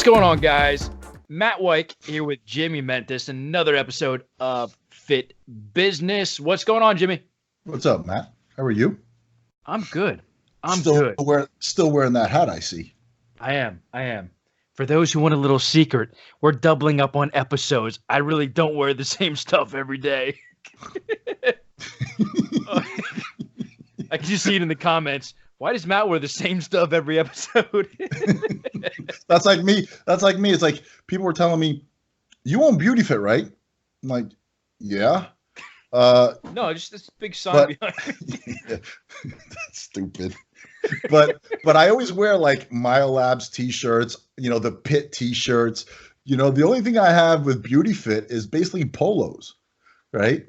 What's going on, guys? Matt Weik here with Jimmy Mentis, another episode of Fit Business. What's going on, Jimmy? What's up, Matt? How are you? I'm good. I'm still good. Still wearing that hat, I see. I am. For those who want a little secret, we're doubling up on episodes. I really don't wear the same stuff every day. I can just see it in the comments. Why does Matt wear the same stuff every episode? That's like me. It's like people were telling me, you own BeautyFit, right? I'm like, yeah. No, just this big sign behind me. Yeah, that's stupid. But I always wear like MyoLabs t-shirts, the Pit t-shirts. The only thing I have with BeautyFit is basically polos, right?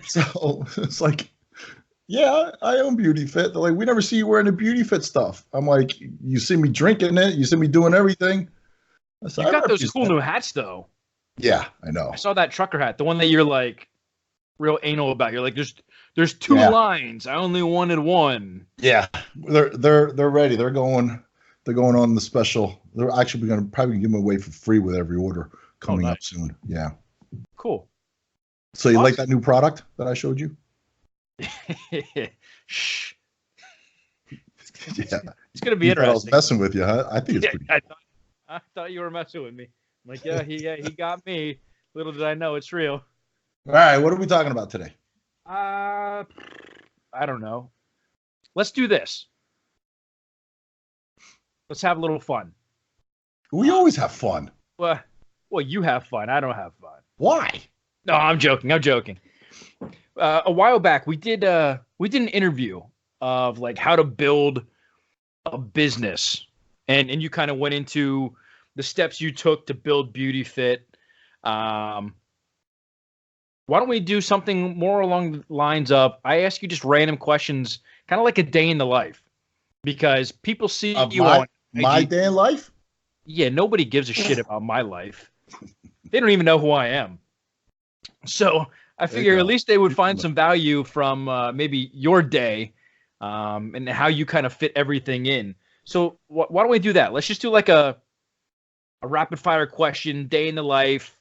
So it's like, yeah, I own BeautyFit. They're like, we never see you wearing the BeautyFit stuff. I'm like, you see me drinking it. You see me doing everything. You got those cool new hats, though. Yeah, I know. I saw that trucker hat, the one that you're like real anal about. You're like, there's two lines. I only wanted one. Yeah, they're ready. They're going on the special. They're actually going to probably give them away for free with every order coming up soon. Yeah. Cool. So you like that new product that I showed you? Shh. Yeah. It's gonna be interesting. I was messing with you, huh? I think it's pretty cool. I thought you were messing with me. I'm like, yeah, he got me. Little did I know it's real. All right, what are we talking about today? I don't know. Let's do this. Let's have a little fun. We always have fun. Well, you have fun. I don't have fun. Why? No, I'm joking. A while back, we did an interview of like how to build a business, and you kind of went into the steps you took to build BeautyFit. Why don't we do something more along the lines of I ask you just random questions, kind of like a day in the life, because people see you on my day in life. Yeah, nobody gives a shit about my life. They don't even know who I am. So I figure at least they would find some value from maybe your day and how you kind of fit everything in. So why don't we do that? Let's just do like a rapid fire question, day in the life,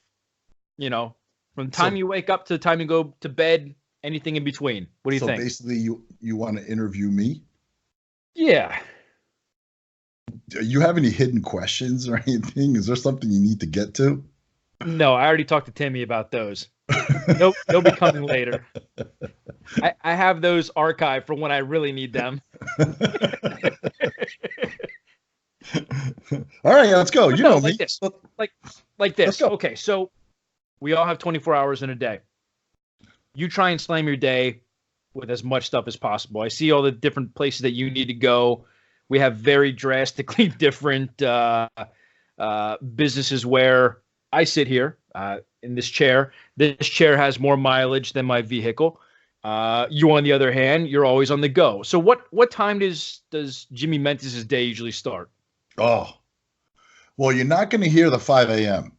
from the time you wake up to the time you go to bed, anything in between. What do you think? So basically you want to interview me? Yeah. Do you have any hidden questions or anything? Is there something you need to get to? No, I already talked to Timmy about those. Nope, they'll be coming later. I have those archived for when I really need them. All right, let's go. You know like me. This. Like this. Okay, so we all have 24 hours in a day. You try and slam your day with as much stuff as possible. I see all the different places that you need to go. We have very drastically different businesses where I sit here in this chair. This chair has more mileage than my vehicle. You, on the other hand, you're always on the go. So what time does Jimmy Mentis' day usually start? Oh, well, you're not going to hear the 5 a.m.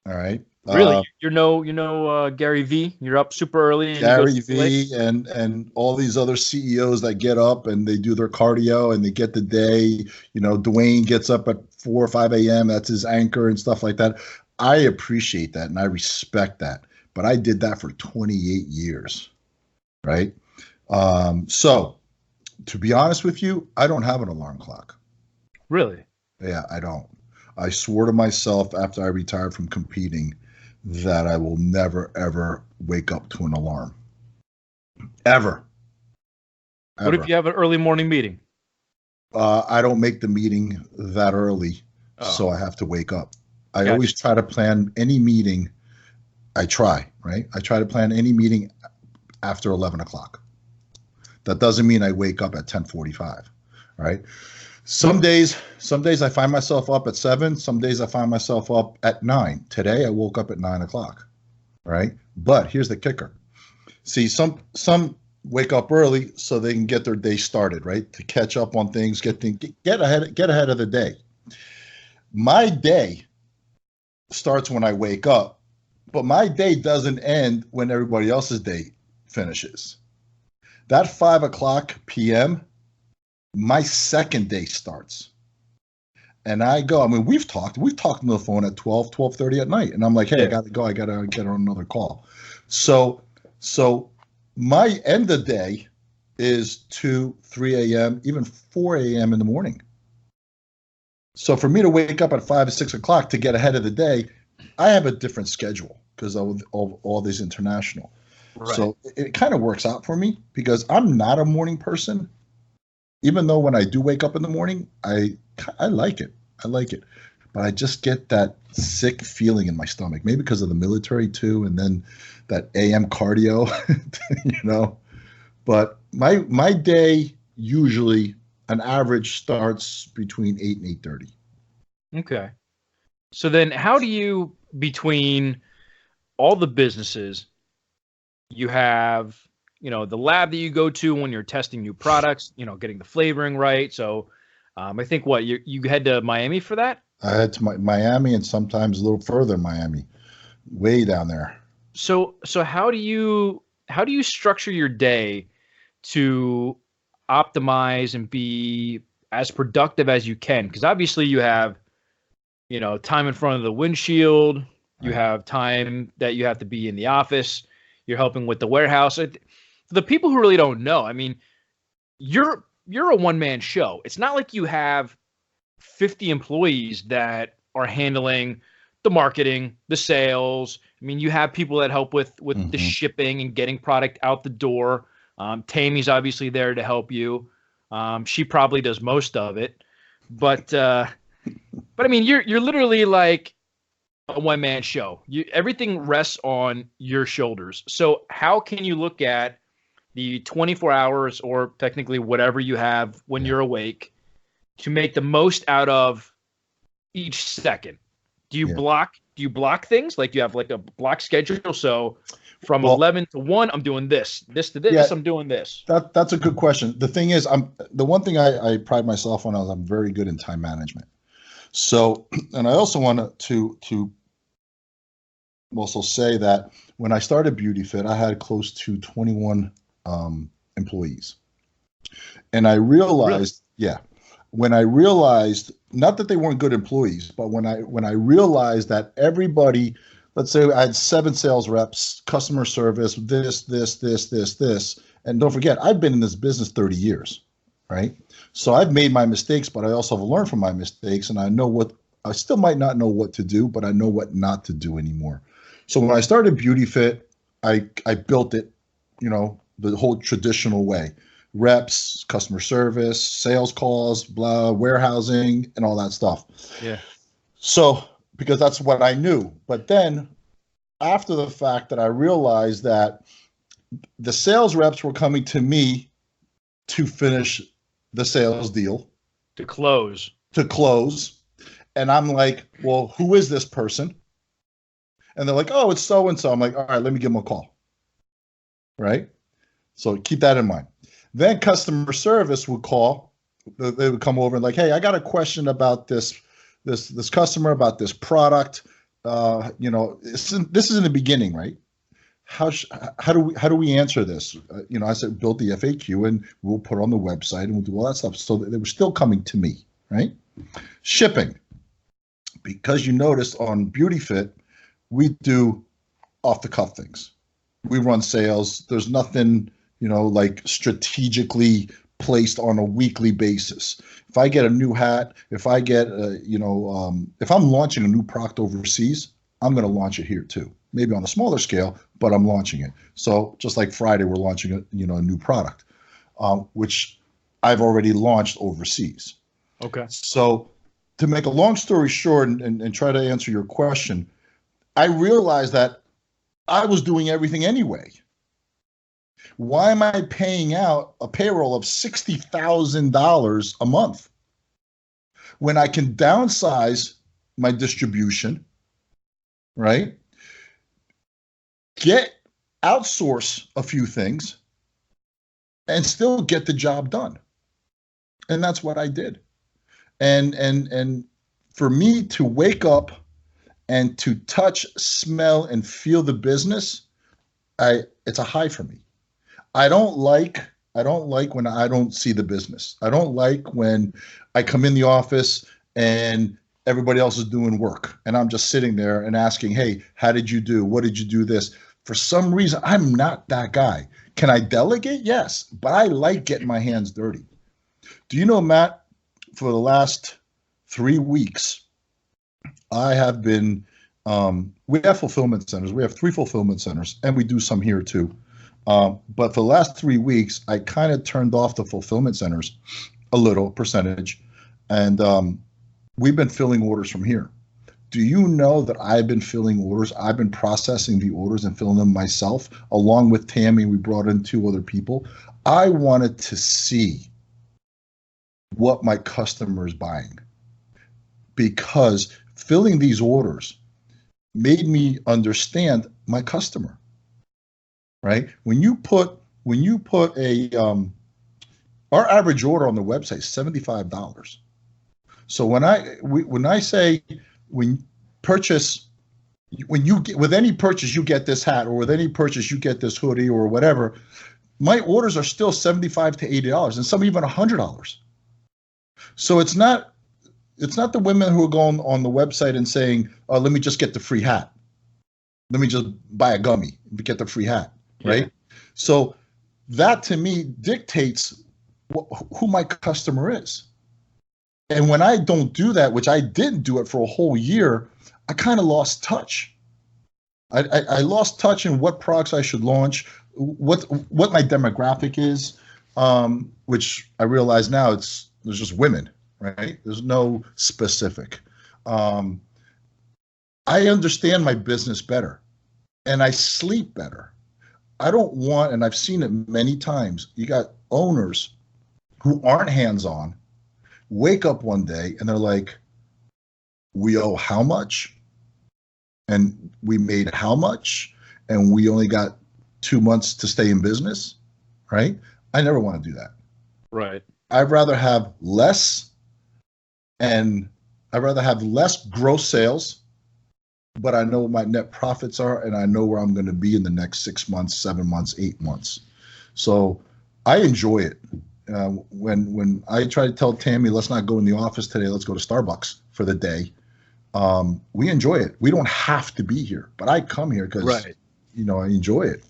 All right. Really? You know Gary V? You're up super early. And Gary V and all these other CEOs that get up and they do their cardio and they get the day. Dwayne gets up at 4 or 5 a.m. That's his anchor and stuff like that. I appreciate that and I respect that. But I did that for 28 years, right? So to be honest with you, I don't have an alarm clock. Really? Yeah, I don't. I swore to myself after I retired from competing that I will never, ever wake up to an alarm. Ever. What if you have an early morning meeting? I don't make the meeting that early, so I have to wake up. I always try to plan any meeting. I try to plan any meeting after 11 o'clock. That doesn't mean I wake up at 10:45, right? Some days I find myself up at 7. Some days I find myself up at 9. Today I woke up at 9 o'clock, right? But here's the kicker. See, some wake up early so they can get their day started, right? To catch up on things, get ahead of the day. My day starts when I wake up, but my day doesn't end when everybody else's day finishes. That 5 o'clock p.m., my second day starts. And I go, I mean, we've talked on the phone at 12:30 at night. And I'm like, hey, I got to go. I got to get on another call. So my end of the day is 2, 3 a.m., even 4 a.m. in the morning. So for me to wake up at 5 or 6 o'clock to get ahead of the day, I have a different schedule because of all this international. Right. So it kind of works out for me because I'm not a morning person. Even though when I do wake up in the morning, I like it. But I just get that sick feeling in my stomach, maybe because of the military too, and then that AM cardio, you know. But my day usually, an average, starts between 8 and 8:30. Okay. So then how do you, between all the businesses, you have, the lab that you go to when you're testing new products, getting the flavoring right. So I think you head to Miami for that? I head to Miami and sometimes a little further Miami, way down there. So how do you structure your day to optimize and be as productive as you can? Because obviously you have, time in front of the windshield. You have time that you have to be in the office. You're helping with the warehouse. For the people who really don't know, I mean, you're a one-man show. It's not like you have 50 employees that are handling the marketing, the sales. I mean, you have people that help with the shipping and getting product out the door. Tammy's obviously there to help you. She probably does most of it, but I mean, you're literally like a one-man show. Everything rests on your shoulders. So how can you look at the 24 hours or technically whatever you have when you're awake to make the most out of each second? Do you block things? Like, you have like a block schedule? So from 11 to 1, I'm doing this to this, I'm doing this. That's a good question. The thing is, the one thing I pride myself on is I'm very good in time management. So, and I also want to also say that when I started BeautyFit, I had close to 21 employees. And I realized, when I realized, not that they weren't good employees, but when I realized that everybody, let's say I had 7 sales reps, customer service, this, and don't forget, I've been in this business 30 years, right? So I've made my mistakes, but I also have learned from my mistakes, and I still might not know what to do, but I know what not to do anymore. So when I started BeautyFit, I built it, the whole traditional way. Reps, customer service, sales calls, blah, warehousing, and all that stuff. Yeah. So, because that's what I knew. But then after the fact that I realized that the sales reps were coming to me to finish the sales deal. To close. And I'm like, well, who is this person? And they're like, oh, it's so-and-so. I'm like, all right, let me give them a call. Right? So keep that in mind. Then customer service would call. They would come over and like, hey, I got a question about this customer, about this product. This is in the beginning, right? How do we answer this? I said, build the FAQ and we'll put it on the website and we'll do all that stuff. So they were still coming to me, right? Shipping, because you notice on BeautyFit, we do off the cuff things. We run sales. There's nothing, like strategically placed on a weekly basis. If I get a new hat, if I get, if I'm launching a new product overseas, I'm going to launch it here too. Maybe on a smaller scale, but I'm launching it. So just like Friday, we're launching a new product, which I've already launched overseas. Okay. So to make a long story short and try to answer your question, I realized that I was doing everything anyway. Why am I paying out a payroll of $60,000 a month when I can downsize my distribution, right? Outsource a few things and still get the job done. And that's what I did. And for me to wake up and to touch, smell, and feel the business, it's a high for me. I don't like when I don't see the business. I don't like when I come in the office and everybody else is doing work. And I'm just sitting there and asking, hey, how did you do? What did you do this? For some reason, I'm not that guy. Can I delegate? Yes, but I like getting my hands dirty. Do you know, Matt, for the last 3 weeks, I have been, we have fulfillment centers. We have 3 fulfillment centers, and we do some here too. But for the last 3 weeks, I kind of turned off the fulfillment centers a little percentage, and we've been filling orders from here. Do you know that I've been filling orders? I've been processing the orders and filling them myself, along with Tammy. We brought in 2 other people. I wanted to see what my customer is buying, because filling these orders made me understand my customer, right? When you put a, our average order on the website is $75. So when I say, when you get, with any purchase you get this hat, or with any purchase you get this hoodie or whatever, my orders are still $75 to $80, and some even $100. So it's not the women who are going on the website and saying, oh, let me just get the free hat, let me just buy a gummy and get the free hat, right? Yeah. So that to me dictates who my customer is. And when I don't do that, which I didn't do it for a whole year, I kind of lost touch. I lost touch in what products I should launch, what my demographic is, which I realize now there's just women, right? There's no specific. I understand my business better, and I sleep better. I don't want, and I've seen it many times, you got owners who aren't hands-on, wake up one day and they're like, we owe how much? And we made how much? And we only got 2 months to stay in business, right? I never want to do that. Right. I'd rather have less, and I'd rather have less gross sales, but I know what my net profits are, and I know where I'm going to be in the next 6 months, 7 months, 8 months. So I enjoy it. When I try to tell Tammy, let's not go in the office today, let's go to Starbucks for the day, we enjoy it. We don't have to be here, but I come here because, right, I enjoy it.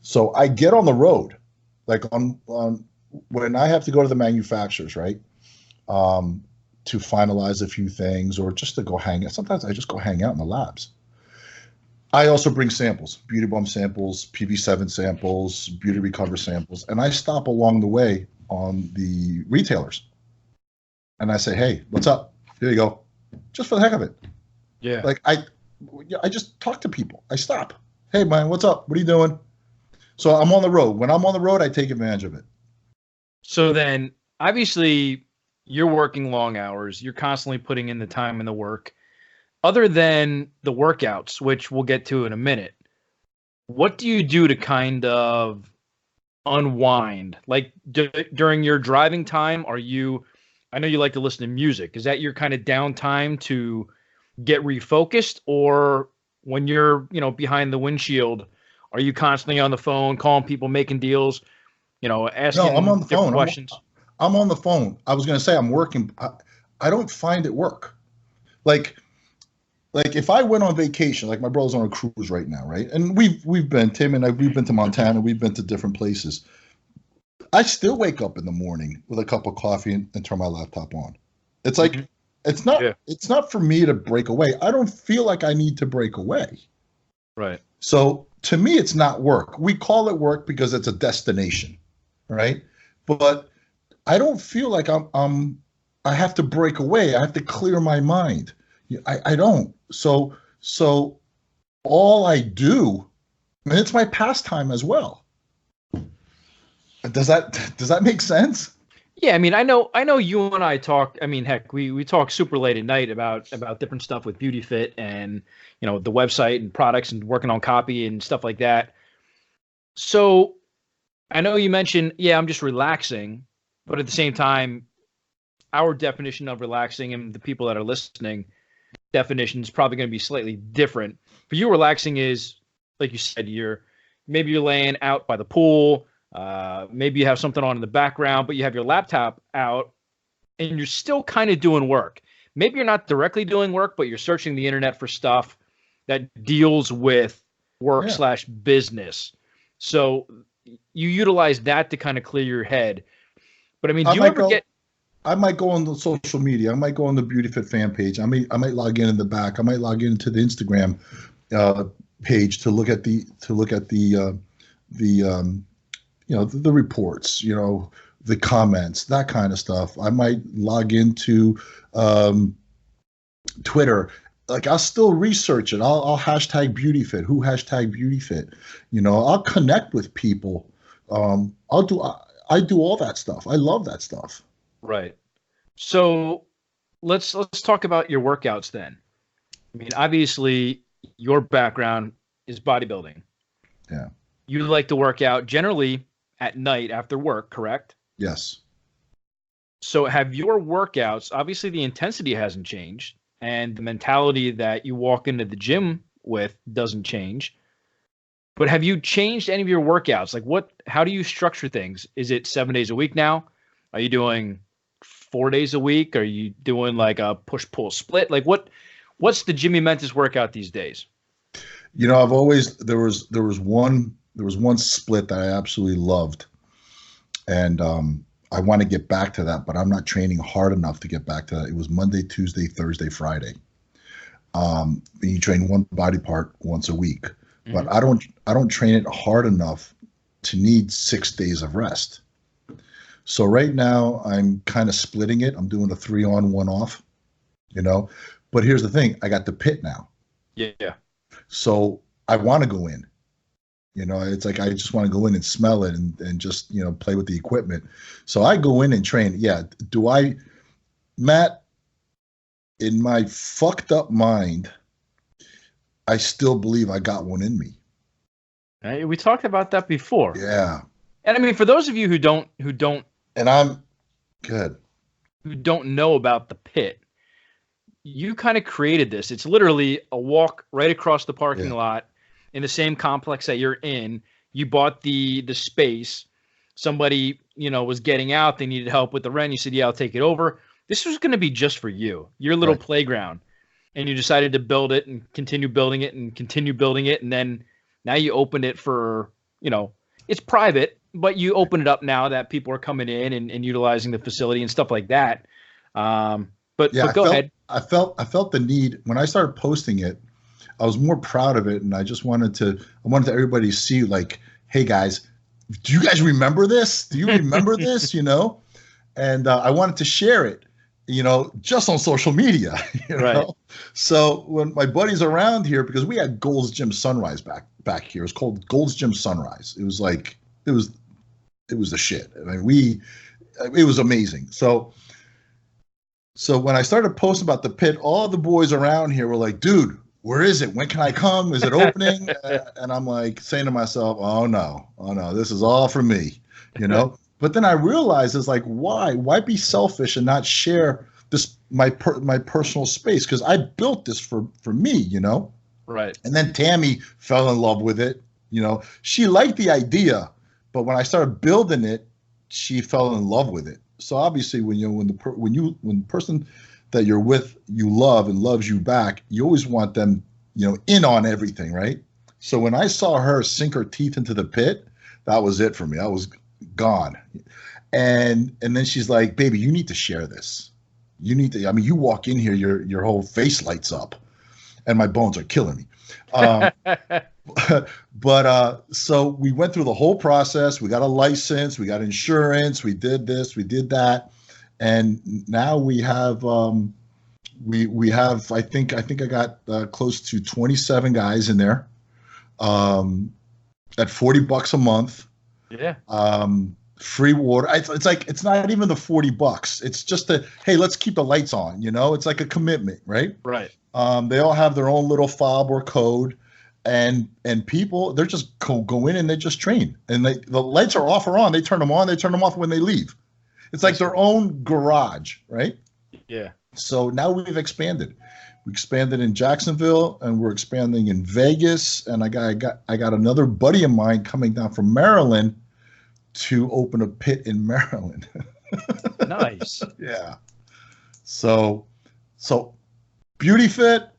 So I get on the road, like on when I have to go to the manufacturers, right, to finalize a few things, or just to go hang out. Sometimes I just go hang out in the labs. I also bring samples, Beauty Bomb samples, PV7 samples, Beauty Recover samples, and I stop along the way on the retailers. And I say, hey, what's up? Here you go. Just for the heck of it. Yeah. Like I just talk to people. I stop. Hey, man, what's up? What are you doing? So I'm on the road. When I'm on the road, I take advantage of it. So then obviously you're working long hours. You're constantly putting in the time and the work. Other than the workouts, which we'll get to in a minute, what do you do to kind of unwind? Like during your driving time, I know you like to listen to music. Is that your kind of downtime to get refocused? Or when you're, behind the windshield, are you constantly on the phone, calling people, making deals, asking No, I'm on the phone. questions? I'm on the phone. I was going to say I'm working. I don't find it work. Like if I went on vacation, like my brother's on a cruise right now, right? And we've been, Tim and I, we've been to Montana, we've been to different places. I still wake up in the morning with a cup of coffee and turn my laptop on. It's like, it's not for me to break away. I don't feel like I need to break away. Right. So to me, it's not work. We call it work because it's a destination, right? But I don't feel like I have to break away. I have to clear my mind. I don't. So all I do, and it's my pastime as well. Does that make sense? Yeah, I mean, I know you and I talk. I mean, heck, we talk super late at night about different stuff with BeautyFit and the website and products and working on copy and stuff like that. So I know you mentioned, I'm just relaxing, but at the same time, our definition of relaxing and the people that are listening definition is probably going to be slightly different. For you, relaxing is, like you said, maybe you're laying out by the pool. Maybe you have something on in the background, but you have your laptop out and you're still kind of doing work. maybe you're not directly doing work, but you're searching the internet for stuff that deals with work slash business. So you utilize that to kind of clear your head. But I mean, do you ever get? I might go on the social media. I might go on the BeautyFit fan page. I might log in the back. I might log into the Instagram page to look at the the reports, the comments, that kind of stuff. I might log into Twitter. Like, I'll still research it. I'll hashtag BeautyFit. Who hashtag BeautyFit? I'll connect with people. I do all that stuff. I love that stuff. Right. So let's talk about your workouts then. I mean, obviously your background is bodybuilding. Yeah. You like to work out generally at night after work, correct? Yes. So have your workouts, obviously the intensity hasn't changed and the mentality that you walk into the gym with doesn't change. But have you changed any of your workouts? Like how do you structure things? Is it 7 days a week now? Are you doing 4 days a week? Are you doing like a push-pull split? Like what's the Jimmy Mentis workout these days? I've always, there was one split that I absolutely loved. And I want to get back to that, but I'm not training hard enough to get back to that. It was Monday, Tuesday, Thursday, Friday. You train one body part once a week, but I don't train it hard enough to need 6 days of rest. So right now I'm kind of splitting it. I'm doing a 3 on, 1 off, but here's the thing. I got the pit now. Yeah. So I want to go in, it's like, I just want to go in and smell it and just, play with the equipment. So I go in and train. Yeah. Matt, in my fucked up mind, I still believe I got one in me. Right? We talked about that before. Yeah. And I mean, for those of you who don't, and I'm good, who don't know about the pit, you kind of created this. It's literally a walk right across the parking lot in the same complex that you're in. You bought the space. Somebody, was getting out. They needed help with the rent. You said, yeah, I'll take it over. This was going to be just for you, your little playground. And you decided to build it and continue building it and continue building it. And then now you opened it for, it's private, but you open it up now that people are coming in and utilizing the facility and stuff like that. But go ahead. I felt the need when I started posting it. I was more proud of it, and I wanted everybody to see, like, hey guys, do you guys remember this? Do you remember this? And I wanted to share it, just on social media. Right. So when my buddies around here, because we had Gold's Gym Sunrise back here, it was called Gold's Gym Sunrise. It was like it was the shit. I mean, it was amazing. So when I started posting about the pit, all the boys around here were like, dude, where is it? When can I come? Is it opening? And I'm like saying to myself, oh no, this is all for me, But then I realized, it's like, why be selfish and not share this, my personal space? Because I built this for me, Right. And then Tammy fell in love with it. She liked the idea, but when I started building it, she fell in love with it. So obviously, when the person that you're with, you love and loves you back, you always want them, in on everything, right? So when I saw her sink her teeth into the pit, that was it for me. I was gone. And then she's like, baby, you need to share this. You need to, you walk in here, your whole face lights up and my bones are killing me. But so we went through the whole process. We got a license, we got insurance, we did this, we did that. And now we have, we have, I think I got close to 27 guys in there, at $40 a month. Yeah. Free water. It's like, it's not even the $40. It's just hey, let's keep the lights on, it's like a commitment, right? Right. They all have their own little fob or code, and people, they're just go in and they just train, and the lights are off or on. They turn them on, they turn them off when they leave. It's like their own garage, right? Yeah. So now we've expanded. We expanded in Jacksonville, and we're expanding in Vegas. And I got another buddy of mine coming down from Maryland to open a pit in Maryland. Nice. Yeah. So So BeautyFit,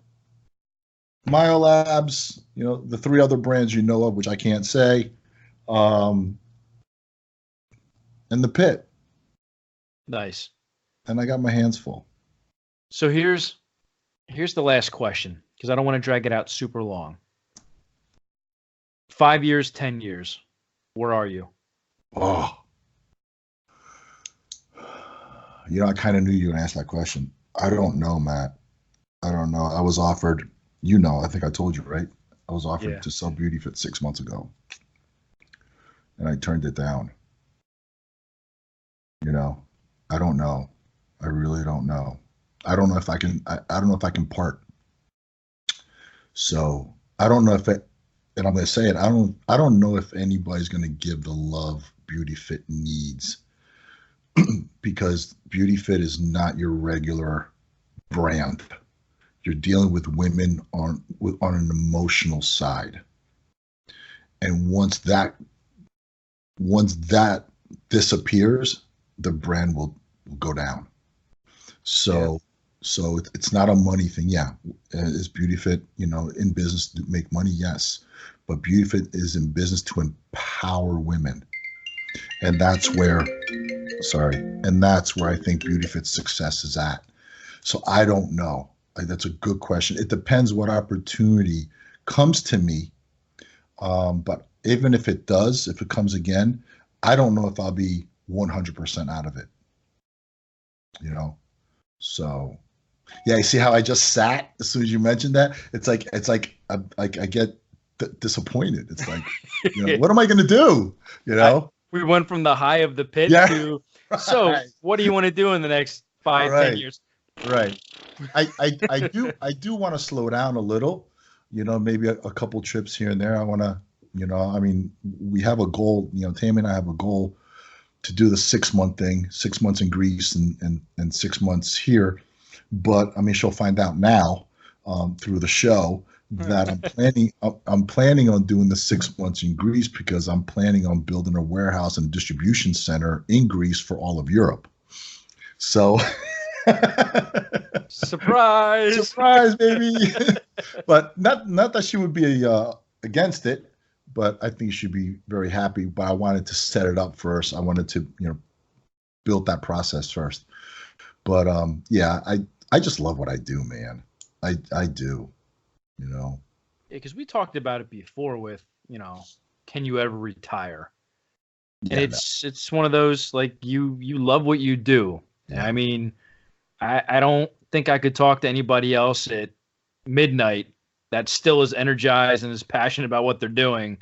Myolabs, the three other brands you know of, which I can't say, and the Pit. Nice. And I got my hands full. So here's the last question, because I don't want to drag it out super long. 5 years, 10 years, where are you? Oh, I kind of knew you were going to ask that question. I don't know, Matt. I don't know. I was offered, I think I told you, right? I was offered to sell BeautyFit 6 months ago, and I turned it down. I don't know. I really don't know. I don't know if I can. I don't know if I can part. So I don't know if it. And I'm going to say it. I don't know if anybody's going to give the love BeautyFit needs, because BeautyFit is not your regular brand. You're dealing with women on an emotional side, and once that disappears, the brand will go down. So it's not a money thing. Yeah, is BeautyFit in business to make money? Yes, but BeautyFit is in business to empower women, and that's where I think BeautyFit's success is at. So I don't know. That's a good question. It depends what opportunity comes to me. But even if it comes again, I don't know if I'll be 100% out of it. So yeah, you see how I just sat as soon as you mentioned that? It's like I get disappointed. It's like, what am I going to do? We went from the high of the pit to, so what do you want to do in the next 5-10 years? Right. I do want to slow down a little, maybe a couple trips here and there. I want to, we have a goal, Tammy and I have a goal to do the 6-month thing, 6 months in Greece and 6 months here. But she'll find out now through the show that I'm planning on doing the 6 months in Greece, because I'm planning on building a warehouse and distribution center in Greece for all of Europe. So surprise, baby. But not that she would be against it, but I think she'd be very happy. But I wanted to set it up first. I wanted to build that process first. But I just love what I do, man. I do. Yeah, because we talked about it before with, can you ever retire? And it's one of those, like, you love what you do. Yeah. I don't think I could talk to anybody else at midnight that still is energized and is passionate about what they're doing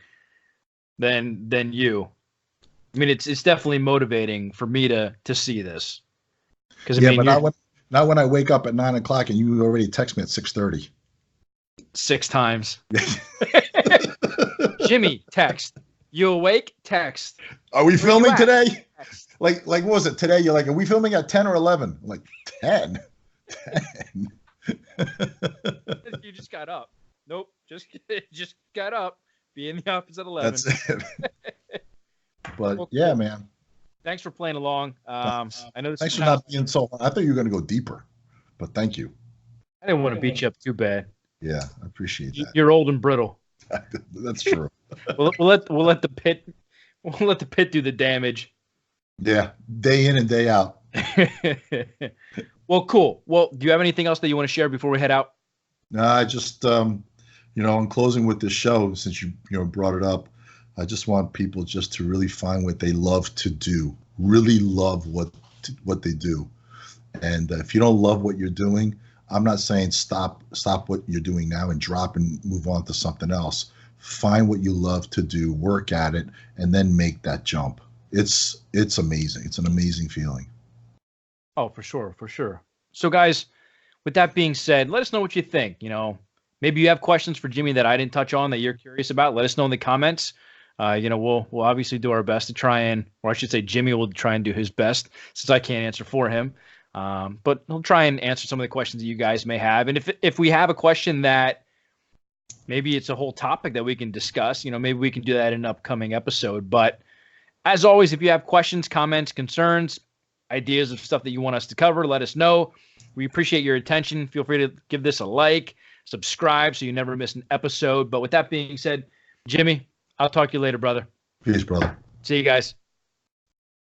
than you. It's definitely motivating for me to see this. Because but not when I wake up at 9 o'clock and you already text me at 6:30. 6 times. Jimmy, text. You awake? Text. Are we filming today? Text. Like what was it today? You're like, are we filming at 10 or 11? I'm like, 10. 10. You just got up. Nope. Just got up. Be in the office at 11. That's it. But yeah, man. Thanks for playing along. I know this. Thanks for not being so. I thought you were going to go deeper, but thank you. I didn't want to beat you up too bad. Yeah, I appreciate that. You're old and brittle. That's true. we'll let the pit do the damage. Yeah, day in and day out. Well, cool. Well, do you have anything else that you want to share before we head out? No, I just in closing with this show, since you brought it up, I just want people just to really find what they love to do, really love what they do. And if you don't love what you're doing, I'm not saying stop what you're doing now and drop and move on to something else. Find what you love to do, work at it, and then make that jump. It's amazing. It's an amazing feeling. Oh, for sure. So guys, with that being said, let us know what you think. Maybe you have questions for Jimmy that I didn't touch on that you're curious about. Let us know in the comments. We'll obviously do our best to try and, or I should say Jimmy will try and do his best, since I can't answer for him. But he'll try and answer some of the questions that you guys may have. And if we have a question that maybe it's a whole topic that we can discuss, maybe we can do that in an upcoming episode. But as always, if you have questions, comments, concerns, ideas of stuff that you want us to cover, let us know. We appreciate your attention. Feel free to give this a like, subscribe so you never miss an episode. But with that being said, Jimmy, I'll talk to you later, brother. Peace, brother. See you guys.